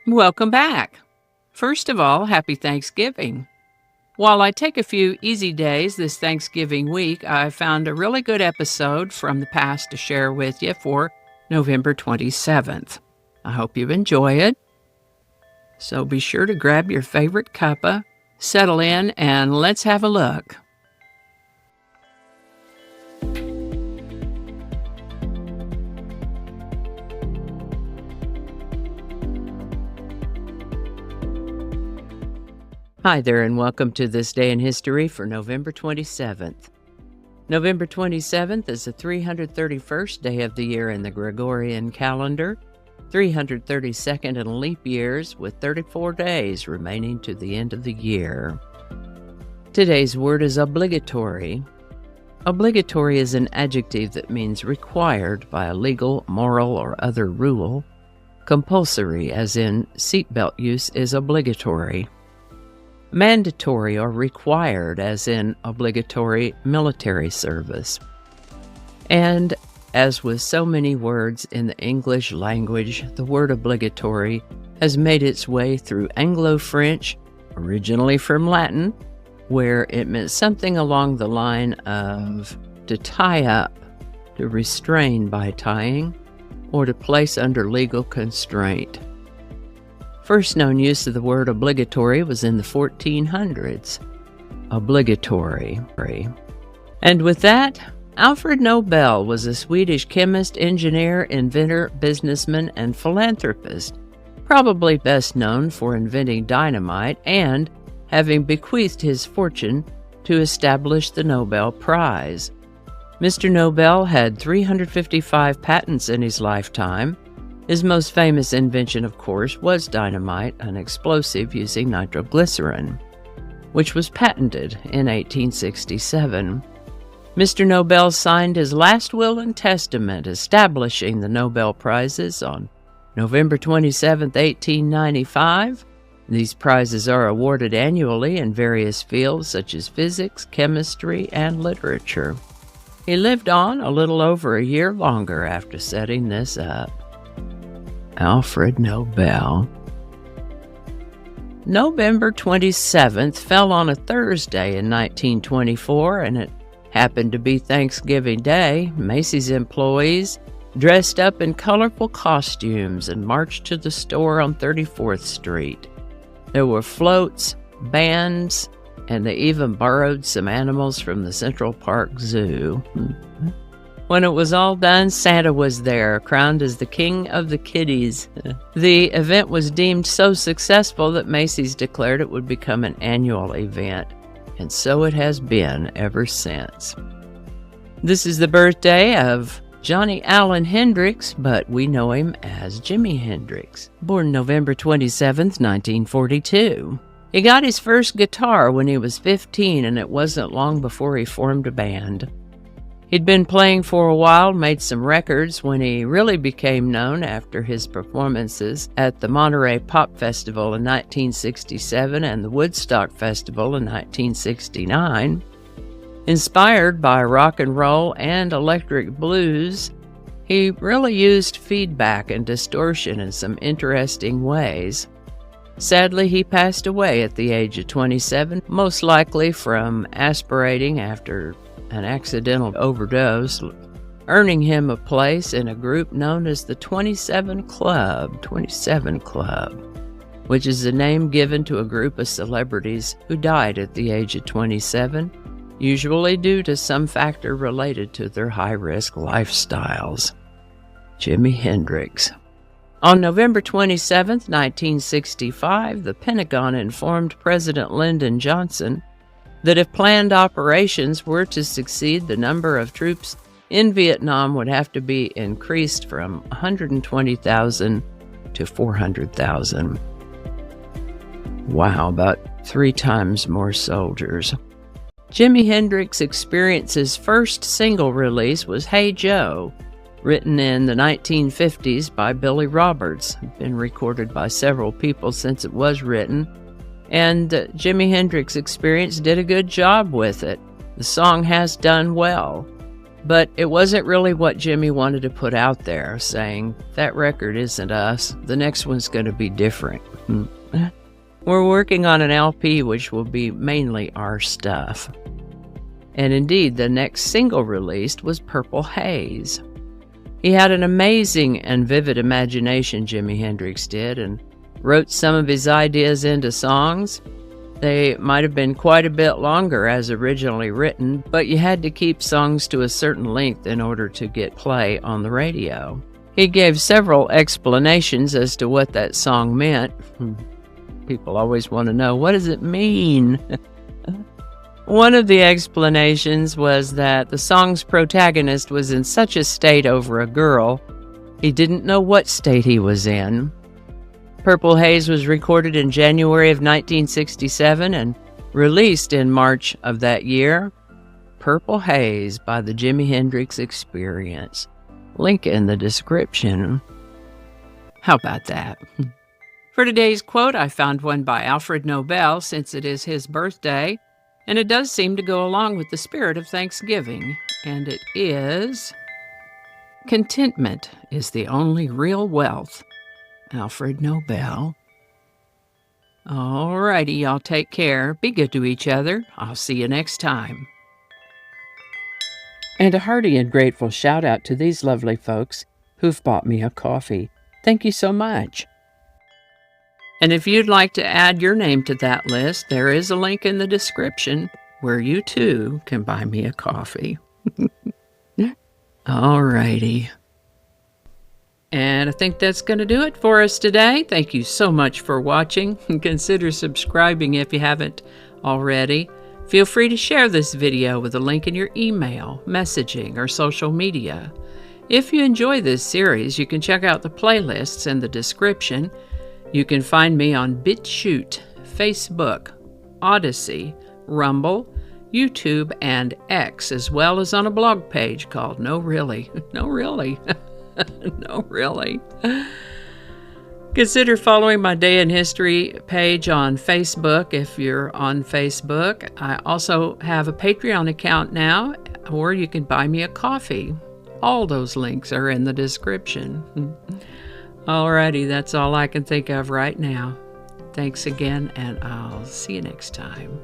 Welcome back. First of all, happy Thanksgiving. While I take a few easy days this Thanksgiving week, I found a really good episode from the past to share with you for November 27th. I hope you enjoy it. So be sure to grab your favorite cuppa, settle in, and let's have a look. Hi there, and welcome to This Day in History for November 27th. November 27th is the 331st day of the year in the Gregorian calendar, 332nd in leap years, with 34 days remaining to the end of the year. Today's word is obligatory. Obligatory is an adjective that means required by a legal, moral, or other rule. Compulsory, as in seatbelt use, is obligatory. Mandatory or required, as in obligatory military service. And as with so many words in the English language, the word obligatory has made its way through Anglo-French, originally from Latin, where it meant something along the line of to tie up, to restrain by tying, or to place under legal constraint. First known use of the word obligatory was in the 1400s. Obligatory. And with that, Alfred Nobel was a Swedish chemist, engineer, inventor, businessman, and philanthropist, probably best known for inventing dynamite and having bequeathed his fortune to establish the Nobel Prize. Mr. Nobel had 355 patents in his lifetime. His most famous invention, of course, was dynamite, an explosive using nitroglycerin, which was patented in 1867. Mr. Nobel signed his last will and testament establishing the Nobel Prizes on November 27, 1895. These prizes are awarded annually in various fields such as physics, chemistry, and literature. He lived on a little over a year longer after setting this up. Alfred Nobel. November 27th fell on a Thursday in 1924, and it happened to be Thanksgiving Day. Macy's employees dressed up in colorful costumes and marched to the store on 34th Street. There were floats, bands, and they even borrowed some animals from the Central Park Zoo. When it was all done, Santa was there, crowned as the King of the Kiddies. The event was deemed so successful that Macy's declared it would become an annual event, and so it has been ever since. This is the birthday of Johnny Allen Hendrix, but we know him as Jimi Hendrix, born November 27, 1942. He got his first guitar when he was 15, and it wasn't long before he formed a band. He'd been playing for a while, made some records when he really became known after his performances at the Monterey Pop Festival in 1967 and the Woodstock Festival in 1969. Inspired by rock and roll and electric blues, he really used feedback and distortion in some interesting ways. Sadly, he passed away at the age of 27, most likely from aspirating after an accidental overdose, earning him a place in a group known as the 27 Club, which is the name given to a group of celebrities who died at the age of 27, usually due to some factor related to their high-risk lifestyles. Jimi Hendrix. On November 27, 1965, the Pentagon informed President Lyndon Johnson that if planned operations were to succeed, the number of troops in Vietnam would have to be increased from 120,000 to 400,000. Wow, about 3 times more soldiers. Jimi Hendrix Experience's first single release was Hey Joe, written in the 1950s by Billy Roberts. It's been recorded by several people since it was written, and Jimi Hendrix Experience did a good job with it. The song has done well. But it wasn't really what Jimmy wanted to put out there, saying, that record isn't us. The next one's going to be different. We're working on an LP which will be mainly our stuff. And indeed, the next single released was Purple Haze. He had an amazing and vivid imagination, Jimi Hendrix did, and wrote some of his ideas into songs. They might have been quite a bit longer as originally written, but you had to keep songs to a certain length in order to get play on the radio. He gave several explanations as to what that song meant. People always want to know, what does it mean? One of the explanations was that the song's protagonist was in such a state over a girl, he didn't know what state he was in. Purple Haze was recorded in January of 1967 and released in March of that year. Purple Haze by the Jimi Hendrix Experience. Link in the description. How about that? For today's quote, I found one by Alfred Nobel, since it is his birthday, and it does seem to go along with the spirit of Thanksgiving, and it is, "Contentment is the only real wealth." Alfred Nobel. All righty, y'all take care. Be good to each other. I'll see you next time. And a hearty and grateful shout out to these lovely folks who've bought me a coffee. Thank you so much. And if you'd like to add your name to that list, there is a link in the description where you too can buy me a coffee. All righty. And I think that's going to do it for us today. Thank you so much for watching. Consider subscribing if you haven't already. Feel free to share this video with a link in your email, messaging, or social media. If you enjoy this series, you can check out the playlists in the description. You can find me on BitChute, Facebook, Odyssey, Rumble, YouTube, and X, as well as on a blog page called No Really. No Really. No, really. Consider following my Day in History page on Facebook if you're on Facebook. I also have a Patreon account now, or you can buy me a coffee. All those links are in the description. Alrighty, that's all I can think of right now. Thanks again, and I'll see you next time.